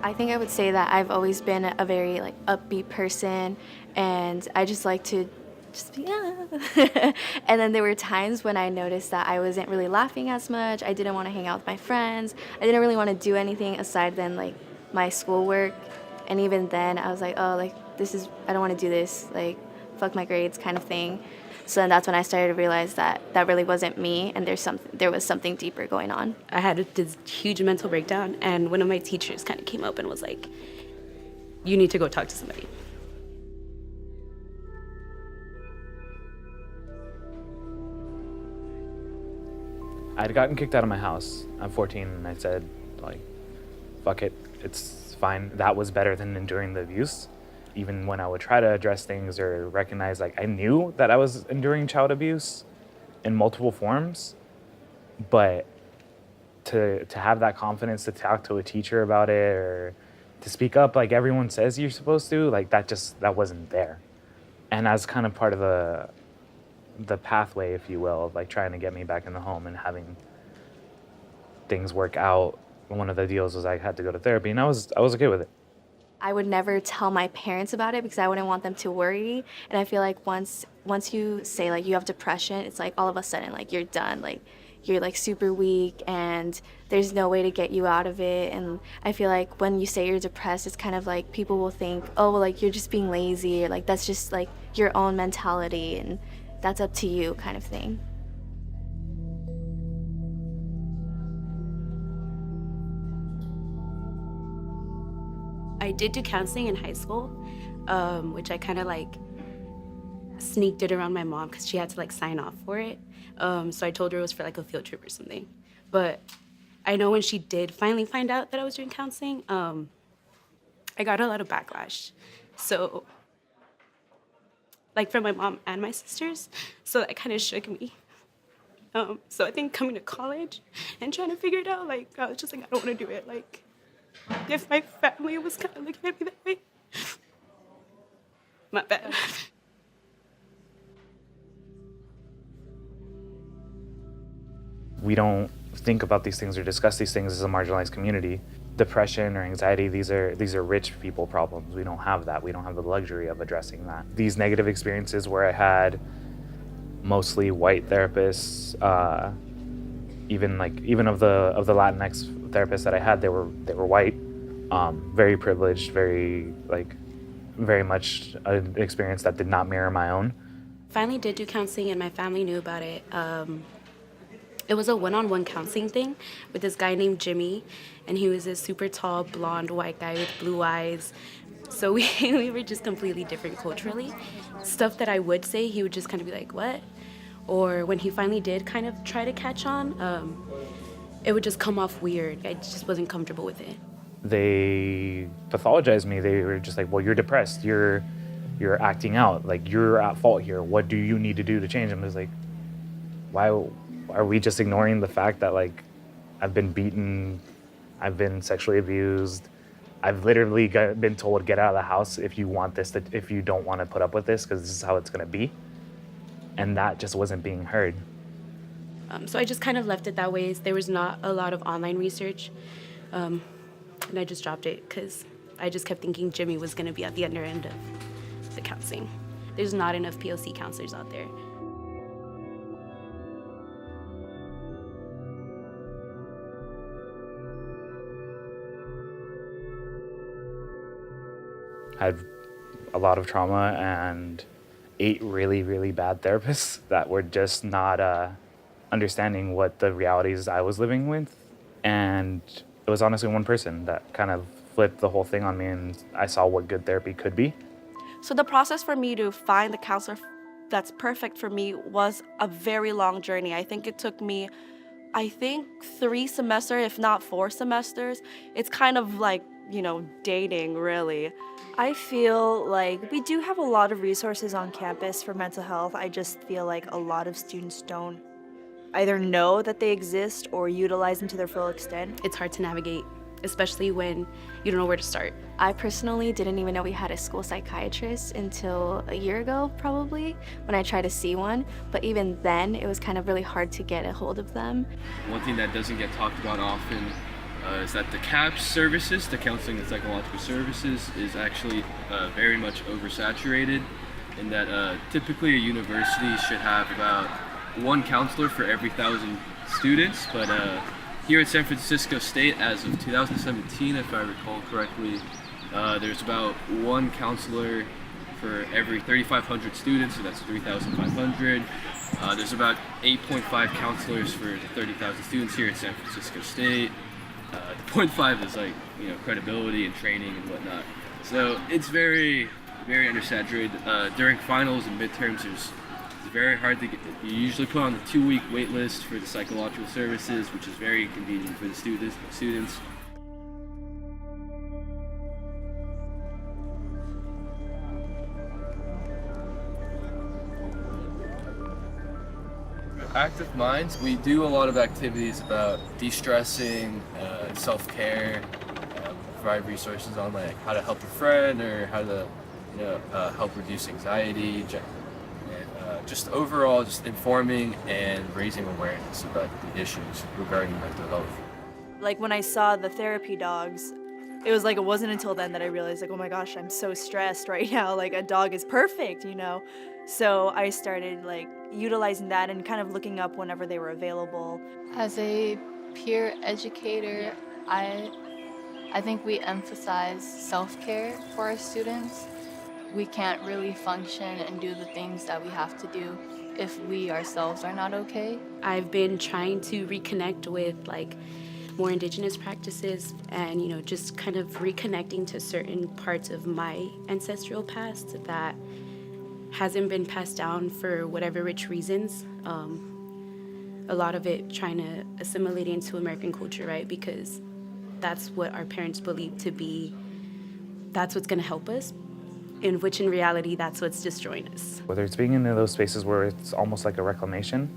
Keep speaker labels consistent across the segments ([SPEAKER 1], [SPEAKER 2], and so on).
[SPEAKER 1] I think I would say that I've always been a very like upbeat person, and I just like to just be and then there were times when I noticed that I wasn't really laughing as much. I didn't want to hang out with my friends. I didn't really want to do anything aside than like my schoolwork. And even then I was like, oh, like I don't want to do this. Like fuck my grades kind of thing. So then that's when I started to realize that that really wasn't me, and there was something deeper going on.
[SPEAKER 2] I had this huge mental breakdown, and one of my teachers kind of came up and was like, you need to go talk to somebody.
[SPEAKER 3] I'd gotten kicked out of my house. I'm 14, and I said, like, fuck it, it's fine. That was better than enduring the abuse. Even when I would try to address things or recognize, like, I knew that I was enduring child abuse in multiple forms, but to have that confidence to talk to a teacher about it or to speak up like everyone says you're supposed to, like, that wasn't there. And as kind of part of the pathway, if you will, of like trying to get me back in the home and having things work out, one of the deals was I had to go to therapy, and I was okay with it.
[SPEAKER 1] I would never tell my parents about it because I wouldn't want them to worry. And I feel like once you say like you have depression, it's like all of a sudden like you're done. Like you're like super weak and there's no way to get you out of it. And I feel like when you say you're depressed, it's kind of like people will think, oh, well, like you're just being lazy, or like that's just like your own mentality and that's up to you kind of thing.
[SPEAKER 2] I did do counseling in high school, which I kind of like sneaked it around my mom because she had to like sign off for it. So I told her it was for like a field trip or something. But I know when she did finally find out that I was doing counseling, I got a lot of backlash. So, like from my mom and my sisters, so that kind of shook me. So I think coming to college and trying to figure it out, like I was just like, I don't want to do it. Like, if my family was kind of looking at me that way. My bad.
[SPEAKER 3] We don't think about these things or discuss these things as a marginalized community. Depression or anxiety, these are rich people problems. We don't have that. We don't have the luxury of addressing that. These negative experiences where I had mostly white therapists, even of the Latinx therapists that I had, they were white, very privileged, very much an experience that did not mirror my own.
[SPEAKER 2] Finally did do counseling and my family knew about it. It was a one-on-one counseling thing with this guy named Jimmy, and he was this super tall, blonde, white guy with blue eyes. So we were just completely different culturally. Stuff that I would say, he would just kind of be like, what? Or when he finally did kind of try to catch on, it would just come off weird. I just wasn't comfortable with it.
[SPEAKER 3] They pathologized me. They were just like, well, you're depressed. You're acting out. Like, you're at fault here. What do you need to do to change? I'm just like, why are we just ignoring the fact that, like, I've been beaten, I've been sexually abused, I've literally been told, get out of the house if you don't want to put up with this, because this is how it's going to be. And that just wasn't being heard.
[SPEAKER 2] So I just kind of left it that way. There was not a lot of online research. And I just dropped it because I just kept thinking Jimmy was going to be at the other end of the counseling. There's not enough POC counselors out there.
[SPEAKER 3] I had a lot of trauma and 8 really, really bad therapists that were just not understanding what the realities I was living with. And it was honestly one person that kind of flipped the whole thing on me, and I saw what good therapy could be.
[SPEAKER 4] So the process for me to find the counselor that's perfect for me was a very long journey. I think it took me, 3 semesters, if not 4 semesters. It's kind of like, dating, really.
[SPEAKER 5] I feel like we do have a lot of resources on campus for mental health. I just feel like a lot of students don't either know that they exist or utilize them to their full extent.
[SPEAKER 2] It's hard to navigate, especially when you don't know where to start.
[SPEAKER 1] I personally didn't even know we had a school psychiatrist until a year ago, probably, when I tried to see one. But even then, it was kind of really hard to get a hold of them.
[SPEAKER 6] One thing that doesn't get talked about often is that the CAPS services, the counseling and psychological services, is actually very much oversaturated, in that typically a university should have about one counselor for every 1,000 students, but here at San Francisco State, as of 2017, if I recall correctly, there's about one counselor for every 3,500 students, so that's 3,500. There's about 8.5 counselors for 30,000 students here at San Francisco State. The 0.5 is like, credibility and training and whatnot. So it's very, very undersaturated. During finals and midterms, it's very hard to get. You usually put on the 2-week wait list for the psychological services, which is very inconvenient for the students. Active Minds, we do a lot of activities about de-stressing, self-care, provide resources on like how to help a friend or how to help reduce anxiety, and just overall just informing and raising awareness about the issues regarding mental health.
[SPEAKER 5] Like when I saw the therapy dogs, it was like it wasn't until then that I realized like, oh my gosh, I'm so stressed right now. Like a dog is perfect, So I started like utilizing that and kind of looking up whenever they were available.
[SPEAKER 7] As a peer educator, I think we emphasize self-care for our students. We can't really function and do the things that we have to do if we ourselves are not okay.
[SPEAKER 2] I've been trying to reconnect with like more indigenous practices and, just kind of reconnecting to certain parts of my ancestral past that hasn't been passed down for whatever rich reasons. A lot of it trying to assimilate into American culture, right? Because that's what our parents believe to be, that's what's gonna help us, in which in reality, that's what's destroying us.
[SPEAKER 3] Whether it's being in those spaces where it's almost like a reclamation,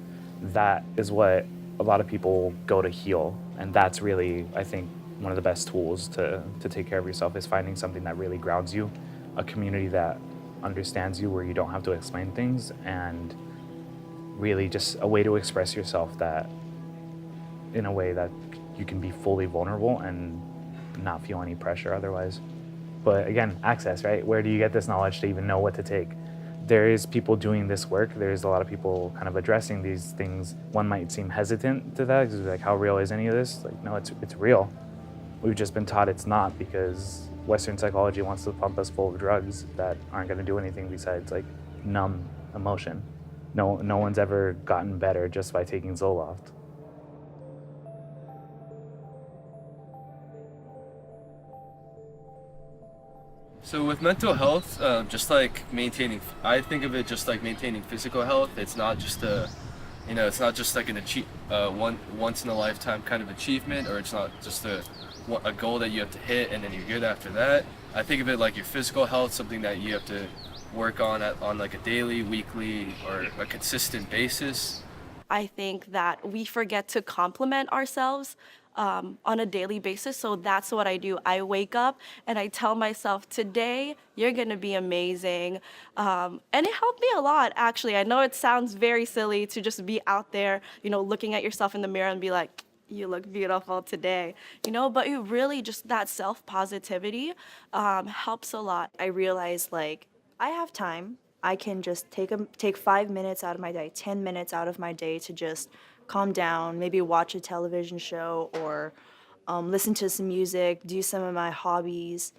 [SPEAKER 3] that is what a lot of people go to heal. And that's really, I think, one of the best tools to take care of yourself, is finding something that really grounds you, a community that understands you where you don't have to explain things, and really just a way to express yourself that in a way that you can be fully vulnerable and not feel any pressure otherwise. But again, access, right? Where do you get this knowledge to even know what to take? There is people doing this work. There's a lot of people kind of addressing these things. One might seem hesitant to that, because like, how real is any of this? Like, no, it's real. We've just been taught it's not, because Western psychology wants to pump us full of drugs that aren't going to do anything besides like numb emotion. No one's ever gotten better just by taking Zoloft.
[SPEAKER 6] So with mental health, just like maintaining, I think of it just like maintaining physical health. It's not just it's not just like an once in a lifetime kind of achievement, or it's not just a goal that you have to hit and then you're good after that. I think of it like your physical health, something that you have to work on like a daily, weekly, or a consistent basis.
[SPEAKER 4] I think that we forget to compliment ourselves on a daily basis. So that's what I do. I wake up and I tell myself, today you're going to be amazing. And it helped me a lot, actually. I know it sounds very silly to just be out there, looking at yourself in the mirror and be like, you look beautiful today, but it really just that self-positivity helps a lot.
[SPEAKER 5] I realized like I have time. I can just take 5 minutes out of my day, 10 minutes out of my day to just calm down, maybe watch a television show or listen to some music, do some of my hobbies,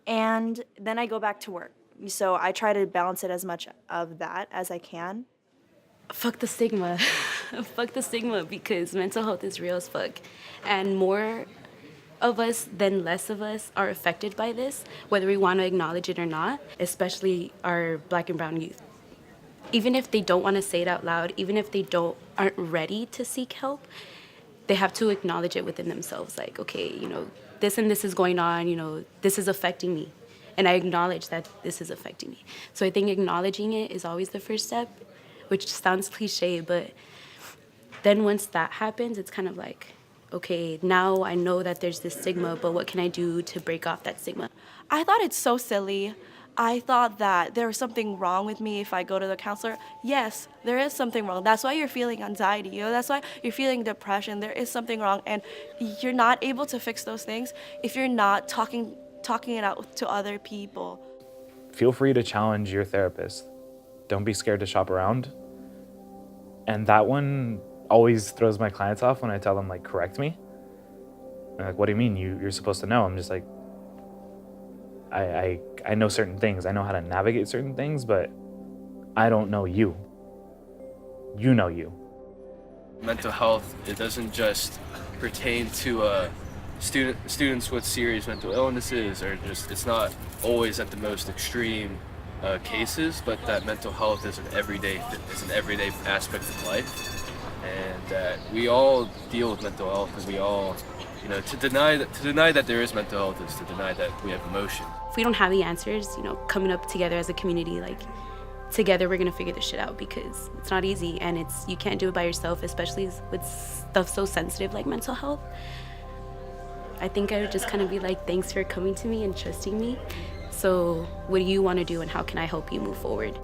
[SPEAKER 5] and then I go back to work. So I try to balance it as much of that as I can.
[SPEAKER 2] Fuck the stigma. Fuck the stigma, because mental health is real as fuck. And more of us than less of us are affected by this, whether we want to acknowledge it or not, especially our Black and brown youth. Even if they don't want to say it out loud, even if they aren't ready to seek help, they have to acknowledge it within themselves. Like, okay, this and this is going on, this is affecting me. And I acknowledge that this is affecting me. So I think acknowledging it is always the first step, which sounds cliche, but then once that happens, it's kind of like, okay, now I know that there's this stigma, but what can I do to break off that stigma?
[SPEAKER 4] I thought it's so silly. I thought that there was something wrong with me if I go to the counselor. Yes, there is something wrong. That's why you're feeling anxiety. That's why you're feeling depression. There is something wrong, and you're not able to fix those things if you're not talking it out to other people.
[SPEAKER 3] Feel free to challenge your therapist. Don't be scared to shop around. And that one always throws my clients off when I tell them, like, correct me. They're like, what do you mean? You're supposed to know. I'm just like, I know certain things. I know how to navigate certain things, but I don't know you. You know you.
[SPEAKER 6] Mental health, it doesn't just pertain to students with serious mental illnesses, or just, it's not always at the most extreme cases, but that mental health is an everyday aspect of life, and that we all deal with mental health, and we all, to deny that there is mental health is to deny that we have emotion.
[SPEAKER 2] If we don't have the answers, coming up together as a community, like, together we're gonna figure this shit out, because it's not easy, and you can't do it by yourself, especially with stuff so sensitive like mental health. I think I would just kind of be like, thanks for coming to me and trusting me. So what do you want to do, and how can I help you move forward?